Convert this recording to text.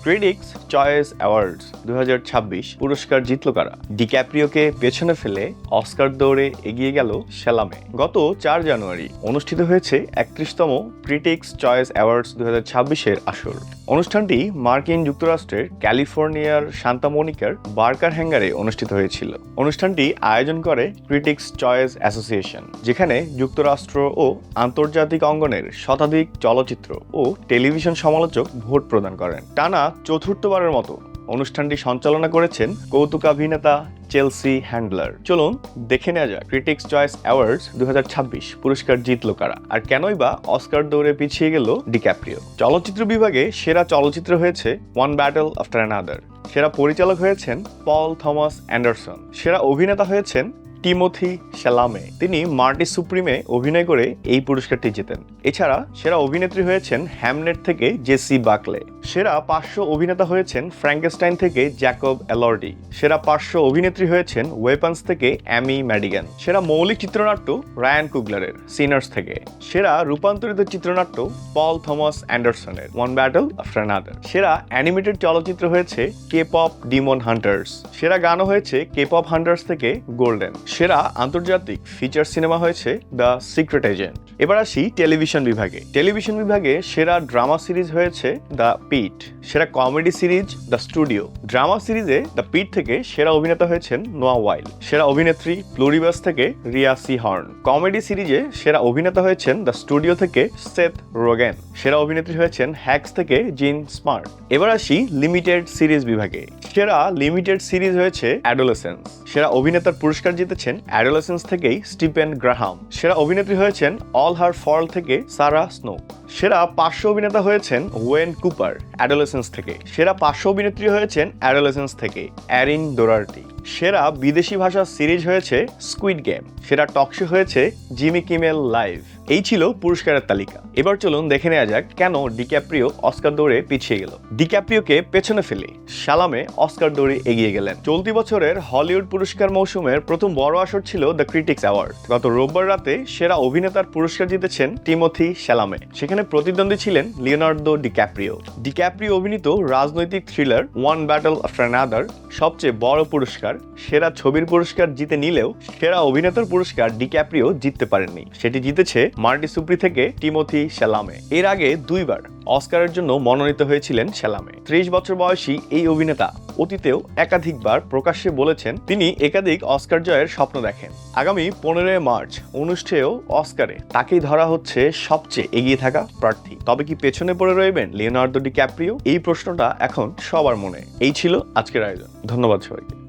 Critics choice awards 2026 পুরস্কার জিতল কারা? ডিক্যাপ্রিওকে পেছনে ফেলে অস্কার দৌড়ে এগিয়ে গেল শ্যালামে। গত 4 জানুয়ারি অনুষ্ঠিত হয়েছে 31তম ক্রিটিক্স চয়েস অ্যাওয়ার্ডস 2026-এর আসর। অনুষ্ঠানটি মার্কিন যুক্তরাষ্ট্রের ক্যালিফোর্নিয়ার সান্তা মনিকার বার্কার হ্যাঙ্গারে অনুষ্ঠিত হয়েছিল। অনুষ্ঠানটি আয়োজন করে ক্রিটিক্স চয়েস অ্যাসোসিয়েশন, যেখানে যুক্তরাষ্ট্র ও আন্তর্জাতিক অঙ্গনের শতাধিক চলচ্চিত্র ও টেলিভিশন সমালোচক ভোট প্রদান করেন। টানা চতুর্থবারের মতো অনুষ্ঠানটি সঞ্চালনা করেছেন কৌতুকাভিনেতা চেলসি হ্যান্ডলার। চলুন দেখে নেওয়া যাক ক্রিটিক্স চয়েস অ্যাওয়ার্ডস 2026 পুরস্কার জিতল কারা, আর কেনই বা অস্কার দৌড়ে পিছিয়ে গেল ডিক্যাপ্রিও। চলচ্চিত্র বিভাগে সেরা চলচ্চিত্র হয়েছে ওয়ান ব্যাটল আফটার অ্যানাদার। সেরা পরিচালক হয়েছেন পল থমাস অ্যান্ডারসন। সেরা অভিনেতা হয়েছেন টিমোথি শ্যালামে। তিনি মার্টি সুপ্রিমে অভিনয় করে এই পুরস্কারটি জেতেন। এছাড়া সেরা অভিনেত্রী হয়েছেন হ্যামনেট থেকে জেসি বাকলে। সেরা পার্শ্ব অভিনেতা হয়েছেন ফ্র্যাঙ্কেনস্টাইন থেকে জ্যাকব এলর্ডি। সেরা পার্শ্ব অভিনেত্রী হয়েছেন ওয়েপন্স থেকে অ্যামি ম্যাডিগান। সেরা মৌলিক চিত্রনাট্য রায়ান কুগলারের সিনার্স থেকে। সেরা রূপান্তরিত চিত্রনাট্য পল থমাস অ্যান্ডারসনের ওয়ান ব্যাটল আফটার অ্যানাদার। সেরা অ্যানিমেটেড চলচ্চিত্র হয়েছে কে-পপ ডিমন হান্টার্স। সেরা গানও হয়েছে কে-পপ হান্টার্স থেকে গোল্ডেন। সেরা আন্তর্জাতিক ফিচার সিনেমা হয়েছে দ্য সিক্রেট এজেন্ট। এবার আসি টেলিভিশন বিভাগে। টেলিভিশন বিভাগে সেরা ড্রামা সিরিজ হয়েছে দ্য পিট। সেরা comedy series the studio. Drama সিরিজে দ্য পিট থেকে সেরা অভিনেতা হয়েছেন নোয়া ওয়াইল। সেরা অভিনেত্রী প্লুরিবাস থেকে রিয়া সি হর্ন। কমেডি সিরিজে সেরা অভিনেতা হয়েছেন দ্য স্টুডিও থেকে সেথ রোগেন। সেরা অভিনেত্রী হয়েছেন হ্যাক্স থেকে জিন স্মার্ট। এবার আসি লিমিটেড সিরিজ বিভাগে। সেরা লিমিটেড সিরিজ হয়েছে অ্যাডোলেসেন্স। সেরা অভিনেতার পুরস্কার জিতেছেন অ্যাডোলেসেন্স থেকেই স্টিফেন গ্রাহাম। সেরা অভিনেত্রী হয়েছেন অল হার ফল থেকে সারা স্নো। সেরা পার্শ্ব অভিনেতা হয়েছেন ওয়েন কুপার অ্যাডোলেসেন্স থেকে। সেরা পার্শ্ব অভিনেত্রী হয়েছেন অ্যাডোলেসেন্স থেকে অ্যারিন ডোরার্টি। সেরা বিদেশি ভাষা সিরিজ হয়েছে স্কুইড গেম। সেরা টকশো হয়েছে জিমি কিমেল লাইভ। এই ছিল পুরস্কারের তালিকা। এবার চলুন দেখে নেওয়া যাক কেন ডিক্যাপ্রিও অস্কার দৌড়ে পিছিয়ে গেল। ডিক্যাপ্রিওকে পেছনে ফেলে শ্যালামে অস্কার দৌড়ে এগিয়ে গেলেন। চলতি বছরের হলিউড পুরস্কার মৌসুমের প্রথম বড় আসর ছিল দ্য ক্রিটিক্স অ্যাওয়ার্ড। গত রোববার রাতে সেরা অভিনেতার পুরস্কার জিতেছেন টিমোথি শ্যালামে। সেখানে প্রতিদ্বন্দ্বী ছিলেন লিওনার্দো ডিক্যাপ্রিও। ডিক্যাপ্রিও অভিনীত রাজনৈতিক thriller one battle after another সবচেয়ে বড় পুরস্কার। সেরা ছবির পুরস্কার জিতে নিলেও সেরা অভিনেতার পুরস্কার ডিক্যাপ্রিও জিততে পারেননি। সেটি জিতেছে মার্টি সুপ্রি থেকে টিমোথি শ্যালামে। এর আগে 2 বার অস্কারের জন্য মনোনীত হয়েছিলেন শ্যালামে। 30 বছর বয়সী এই অভিনেতা অতীতেও একাধিকবার প্রকাশ্যে বলেছেন তিনি একাধিক অস্কার জয়ের স্বপ্ন দেখেন। আগামী 15 মার্চ অনুষ্ঠেয় অস্কারে তাকেই ধরা হচ্ছে সবচেয়ে এগিয়ে থাকা প্রার্থী। তবে কি পেছনে পড়ে রইবেন লিওনার্দো ডিক্যাপ্রিও? এই প্রশ্নটা এখন সবার মনে। এই ছিল আজকের আয়োজন। ধন্যবাদ সবাইকে।